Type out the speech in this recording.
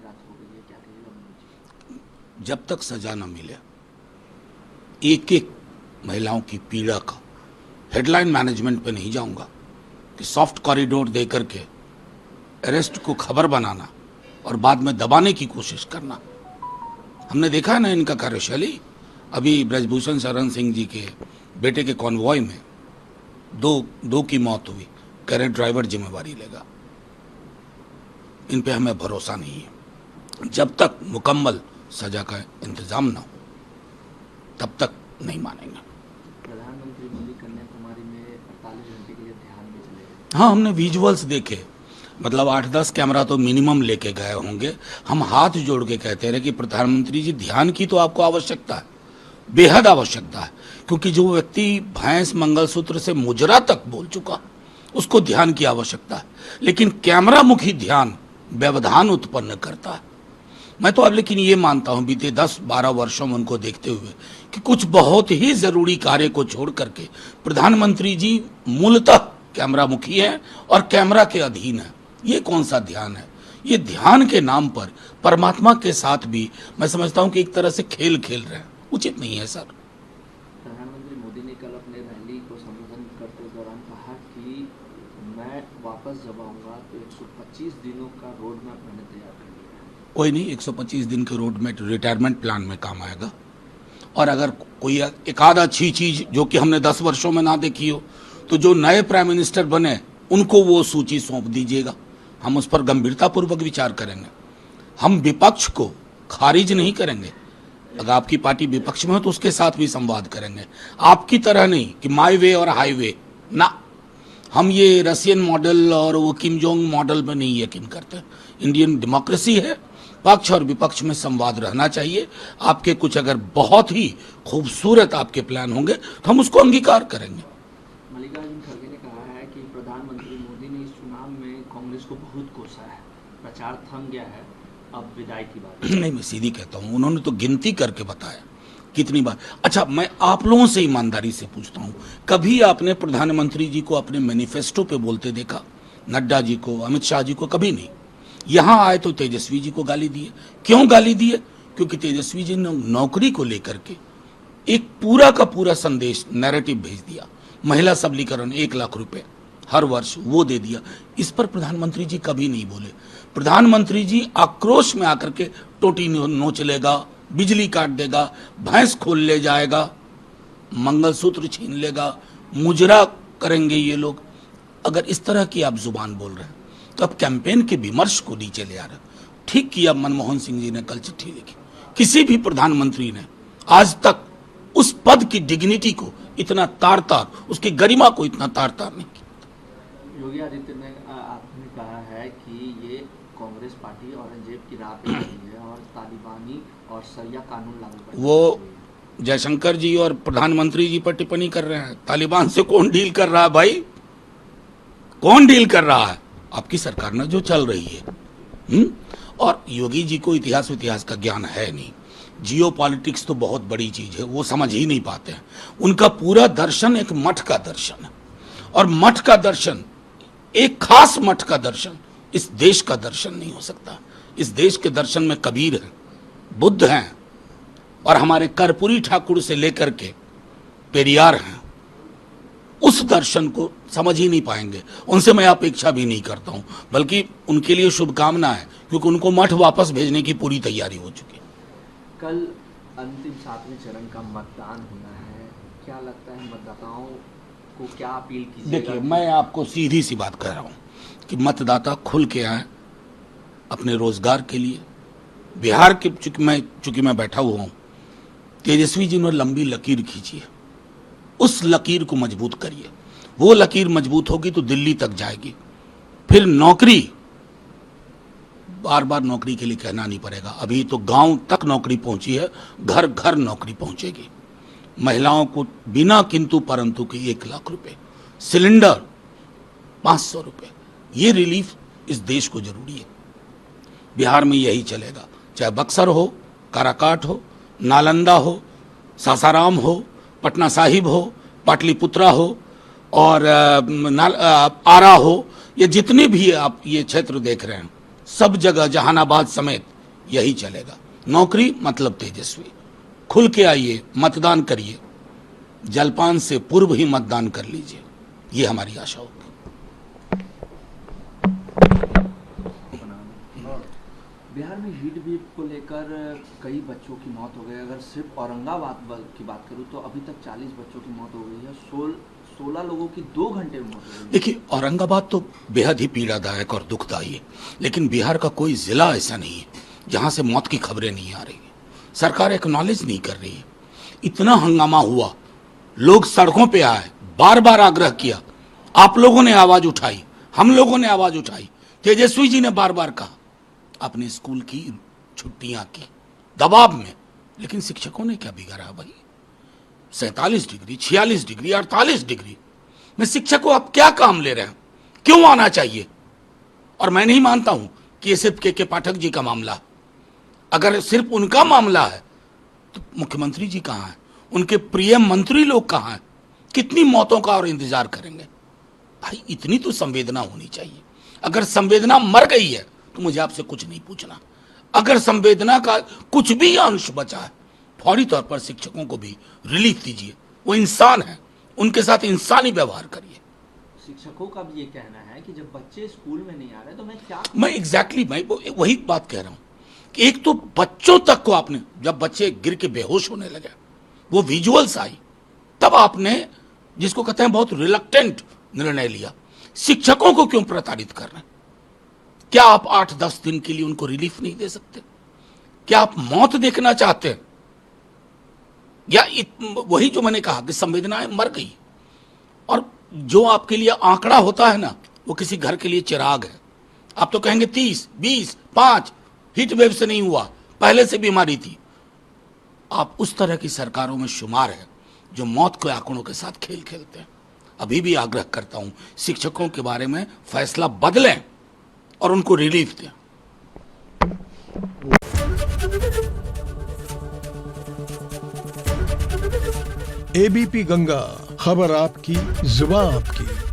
रात हो गई है, क्या कहिएगा मनोज जी? जब तक सजा न मिले एक एक महिलाओं की पीड़ा का हेडलाइन मैनेजमेंट पे नहीं जाऊंगा कि सॉफ्ट कॉरिडोर दे करके अरेस्ट को खबर बनाना और बाद में दबाने की कोशिश करना। हमने देखा है ना इनका कार्यशैली। अभी ब्रजभूषण शरण सिंह जी के बेटे के कॉन्वॉय में दो की मौत हुई, कह रहे ड्राइवर जिम्मेवारी लेगा। इन पे हमें भरोसा नहीं है। जब तक मुकम्मल सजा का इंतजाम ना हो तब तक नहीं मानेंगे। प्रधानमंत्री मोदी कन्याकुमारी में 48 घंटे के लिए ध्यान में चले गए। हाँ, हमने विजुअल्स देखे, मतलब 8-10 कैमरा तो मिनिमम लेके गए होंगे। हम हाथ जोड़ के कहते रहे कि प्रधानमंत्री जी ध्यान की तो आपको आवश्यकता है, बेहद आवश्यकता है, क्योंकि जो व्यक्ति भैंस मंगलसूत्र से मुजरा तक बोल चुका उसको ध्यान की आवश्यकता है, लेकिन कैमरा मुखी ध्यान व्यवधान उत्पन्न करता है। मैं तो अब लेकिन ये मानता हूं बीते 10-12 वर्षों में उनको देखते हुए कि कुछ बहुत ही जरूरी कार्य को छोड़ करके प्रधानमंत्री जी मूलतः कैमरा मुखी है और कैमरा के अधीन है। ये कौन सा ध्यान है? ये ध्यान के नाम पर परमात्मा के साथ भी मैं समझता हूं कि एक तरह से खेल खेल रहे हैं। उचित नहीं है सर। प्रधानमंत्री मोदी ने कल अपने रैली को संबोधन करते दौरान कहा कि मैं वापस जब आऊंगा तो 125 दिनों का रोड मैप मैंने तैयार कर लिया है। कोई नहीं, 125 दिन के रोड में रिटायरमेंट प्लान में काम आएगा। और अगर कोई एक आध अच्छी चीज जो कि हमने 10 वर्षों में ना देखी हो तो जो नए प्राइम मिनिस्टर बने उनको वो सूची सौंप दीजिएगा, हम उस पर गंभीरतापूर्वक विचार करेंगे। हम विपक्ष को खारिज नहीं करेंगे। अगर आपकी पार्टी विपक्ष में हो तो उसके साथ भी संवाद करेंगे, आपकी तरह नहीं कि माई वे और हाईवे ना। हम ये रशियन मॉडल और वो किम जोंग मॉडल में नहीं यकीन करते। इंडियन डेमोक्रेसी है, पक्ष और विपक्ष में संवाद रहना चाहिए। आपके कुछ अगर बहुत ही खूबसूरत आपके प्लान होंगे तो हम उसको अंगीकार करेंगे। मल्लिकार्जुन खड़गे ने कहा है कि प्रधानमंत्री मोदी ने इस चुनाव में कांग्रेस को बहुत कोसा है, प्रचार थम गया है, अब विदाई की बात है। नहीं, मैं सीधी कहता हूं, उन्होंने तो गिनती करके बताया कितनी बार। अच्छा, मैं आप लोगों से ईमानदारी से पूछता हूं, कभी आपने प्रधानमंत्री जी को अपने मैनिफेस्टो पे बोलते देखा? नड्डा जी को, अमित शाह जी को कभी नहीं। यहां आए तो तेजस्वी जी को गाली दिए। क्यों गाली दिए? क्योंकि तेजस्वी जी ने नौकरी को लेकर के एक पूरा का पूरा संदेश नैरेटिव भेज दिया। महिला सबलीकरण 1 लाख रुपए हर वर्ष वो दे दिया। इस पर प्रधानमंत्री जी कभी नहीं बोले। प्रधानमंत्री जी आक्रोश में आकर के टोटी नोच लेगा, बिजली काट देगा, भैंस खोल ले जाएगा, मंगलसूत्र छीन लेगा, मुजरा करेंगे ये लोग। अगर इस तरह की आप जुबान बोल रहे हैं तो अब कैंपेन के विमर्श को नीचे ले आ रहे हैं। ठीक किया मनमोहन सिंह जी ने कल चिट्ठी लिखी। किसी भी प्रधानमंत्री ने आज तक उस पद की डिग्निटी को इतना तार तार, उसकी गरिमा को इतना तार तार नहीं किया। योगी आदित्यनाथ ने आपने कहा है कि ये कांग्रेस पार्टी औरंगजेब की राह पे चली है और तालिबानी और सरिया कानून लागू करने वो जयशंकर जी और प्रधानमंत्री जी पर टिप्पणी कर रहे हैं। तालिबान से कौन डील कर रहा है भाई? कौन डील कर रहा है? आपकी सरकार ना जो चल रही है। और योगी जी को इतिहास का ज्ञान है नहीं। जियो पॉलिटिक्स तो बहुत बड़ी चीज है, वो समझ ही नहीं पाते हैं। उनका पूरा दर्शन एक मठ का दर्शन है, और मठ का दर्शन, एक खास मठ का दर्शन इस देश का दर्शन नहीं हो सकता। इस देश के दर्शन में कबीर हैं, बुद्ध हैं, और हमारे कर्पूरी ठाकुर से लेकर के पेरियार हैं। उस दर्शन को समझ ही नहीं पाएंगे। उनसे मैं अपेक्षा भी नहीं करता हूं, बल्कि उनके लिए शुभकामना है, क्योंकि उनको मठ वापस भेजने की पूरी तैयारी हो चुकी है। कल अंतिम 7वें चरण का मतदान होना है, क्या लगता है मतदाताओं को क्या अपील कीजिएगा? देखिए, मैं आपको सीधी सी बात कह रहा हूं कि मतदाता खुल के आए अपने रोजगार के लिए। बिहार के चूंकि मैं बैठा हुआ हूं, तेजस्वी जी ने लंबी लकीर खींची है, उस लकीर को मजबूत करिए। वो लकीर मजबूत होगी तो दिल्ली तक जाएगी। फिर नौकरी, बार बार नौकरी के लिए कहना नहीं पड़ेगा। अभी तो गांव तक नौकरी पहुंची है, घर घर नौकरी पहुंचेगी। महिलाओं को बिना किंतु परंतु के 1 लाख रुपए, सिलेंडर 500 रुपए, ये रिलीफ इस देश को जरूरी है। बिहार में यही चलेगा, चाहे बक्सर हो, काराकाट हो, नालंदा हो, सासाराम हो, पटना साहिब हो, पाटलिपुत्रा हो, और आरा हो, ये जितने भी आप ये क्षेत्र देख रहे हैं, सब जगह, जहानाबाद समेत यही चलेगा। नौकरी मतलब तेजस्वी। खुल के आइए, मतदान करिए, जलपान से पूर्व ही मतदान कर लीजिए, ये हमारी आशा होगी। बिहार में हीट वेव को लेकर कई बच्चों की मौत हो गई। अगर सिर्फ औरंगाबाद की बात करूं तो अभी तक 40 बच्चों की मौत हो गई है। 16 लोगों की 2 घंटे में मौत हो गई। देखिए, औरंगाबाद तो बेहद ही पीड़ादायक और दुखदायी है, लेकिन बिहार का कोई जिला ऐसा नहीं है जहां से मौत की खबरें नहीं आ रही है। सरकार एक्नॉलेज नहीं कर रही है। इतना हंगामा हुआ, लोग सड़कों पे आए, बार बार आग्रह किया, आप लोगों ने आवाज उठाई, हम लोगों ने आवाज उठाई, तेजस्वी जी ने बार बार कहा, अपने स्कूल की छुट्टियां की दबाव में, लेकिन शिक्षकों ने क्या बिगाड़ा भाई? 47 डिग्री, 46 डिग्री, 48 डिग्री में शिक्षक को आप क्या काम ले रहे हैं? क्यों आना चाहिए? और मैं नहीं मानता हूं कि ये सिर्फ के पाठक जी का मामला है। अगर सिर्फ उनका मामला है तो मुख्यमंत्री जी कहां हैं? उनके प्रिय मंत्री लोग कहां हैं? कितनी मौतों का और इंतजार करेंगे भाई? इतनी तो संवेदना होनी चाहिए। अगर संवेदना मर गई है तो मुझे आपसे कुछ नहीं पूछना। अगर संवेदना का कुछ भी अंश बचा है, फौरी तौर पर शिक्षकों को भी रिलीफ दीजिए। वो इंसान है, उनके साथ इंसानी व्यवहार करिए। शिक्षकों का भी ये कहना है कि जब बच्चे स्कूल में नहीं आ रहे तो मैं एग्जैक्टली मैं वही बात कह रहा हूं कि एक तो बच्चों तक को आपने, जब बच्चे गिर के बेहोश होने लगे, वो विजुअल्स आई, तब आपने जिसको कहते हैं बहुत रिलक्टेंट निर्णय लिया। शिक्षकों को क्यों प्रताड़ित कर रहे हैं? क्या आप 8-10 दिन के लिए उनको रिलीफ नहीं दे सकते? क्या आप मौत देखना चाहते हैं? या वही जो मैंने कहा कि संवेदनाएं मर गई, और जो आपके लिए आंकड़ा होता है ना, वो किसी घर के लिए चिराग है। आप तो कहेंगे 30, 20, 5 हीट वेव से नहीं हुआ, पहले से बीमारी थी। आप उस तरह की सरकारों में शुमार है जो मौत के आंकड़ों के साथ खेल खेलते हैं। अभी भी आग्रह करता हूं, शिक्षकों के बारे में फैसला बदलें और उनको रिलीफ दें। एबीपी गंगा, खबर आपकी, जुबान आपकी।